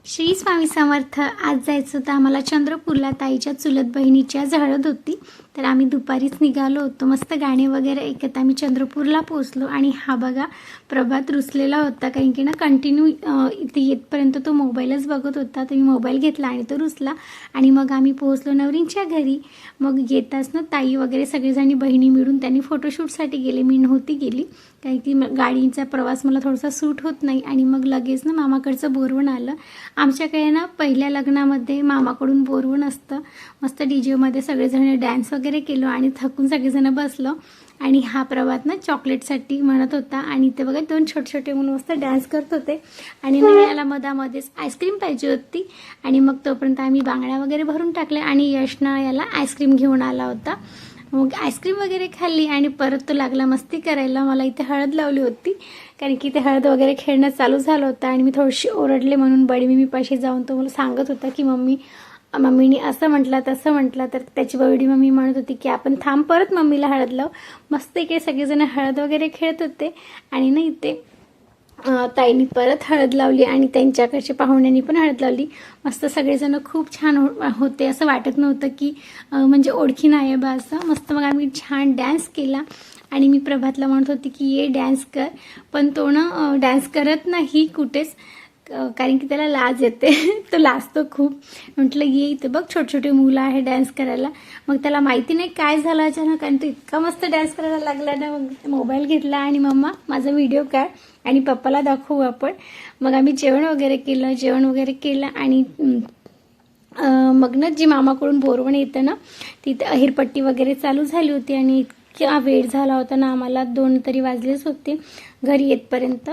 श्री स्वामी समर्थ। आज जायचं होतं आम्हाला चंद्रपूरला, ताईच्या चुलत बहिणीची आज हळद होती, तर आम्ही दुपारीच निघालो होतो। मस्त गाणे वगैरे ऐकत आम्ही चंद्रपूरला पोहोचलो। आणि हा बघा प्रभात रुसलेला होता, कारण की ना कंटिन्यू इथे येतपर्यंत तो मोबाईलच बघत होता। तर मी मोबाईल घेतला आणि तो रुसला आणि मग आम्ही पोहोचलो नवरींच्या घरी। मग येताच ना ताई वगैरे सगळेजणी बहिणी मिळून त्यांनी फोटोशूटसाठी गेले, मी नव्हती गेली कारण की गाडीचा प्रवास मला थोडासा सूट होत नाही। आणि मग लगेच ना मामाकडचं बोरवण आलं। आमच्याकडे ना पहिल्या लग्नामध्ये मामाकडून बोरवण असतं। मस्त डीजेमध्ये सगळेजण डान्स वगैरे केलो आणि थकून सगळेजण बसलो। आणि हा प्रभात ना चॉकलेटसाठी म्हणत होता आणि ते बघा दोन छोटे छोटे मुलं मस्त डान्स करत होते। आणि याला मधामध्येच आईस्क्रीम पाहिजे होती आणि मग तोपर्यंत आम्ही बांगड्या वगैरे भरून टाकल्या आणि यशना याला आईस्क्रीम घेऊन आला होता। मग आईस्क्रीम वगैरे खाल्ली आणि परत तो लागला मस्ती करायला। मला इथे हळद लावली होती कारण की ते हळद वगैरे खेळणं चालू झालं होतं आणि मी थोडीशी ओरडले म्हणून बडी मम्मीपाशी जाऊन तो मला सांगत होता की मम्मीने असं म्हटलं तसं म्हटलं। तर त्याची बडी मम्मी म्हणत होती की आपण थांब, परत मम्मीला हळद लाव। मस्त इकडे सगळेजण हळद वगैरे खेळत होते आणि ना इथे ताईंनी परत हळद लावली आणि त्यांच्याकडच्या पाहुण्यांनी पण हळद लावली। मस्त सगळेजण खूप छान होते, असं वाटत नव्हतं की म्हणजे ओळखी नाही आहे बा असं। मस्त मग आम्ही छान डान्स केला आणि मी प्रभातला म्हणत होती की ये डान्स कर, पण तो ना डान्स करत नाही कुठेच, कारण की त्याला लाज येते तो लाजतो खूप। म्हटलं ये इथे बघ छोटे छोटे मुलं आहे डान्स करायला। मग त्याला माहिती नाही काय झालं अचानक आणि तो इतका मस्त डान्स करायला लागला ना। मग मोबाईल घेतला आणि मम्मा माझा व्हिडिओ काढ आणि पप्पाला दाखवू आपण। मग आम्ही जेवण वगैरे केलं आणि मग ना जी मामाकडून बोरवण येतं ना तिथे अहिरपट्टी वगैरे चालू झाली होती आणि इतका वेळ झाला होता ना, आम्हाला 2 तरी वाजलेच होते घरी येतपर्यंत।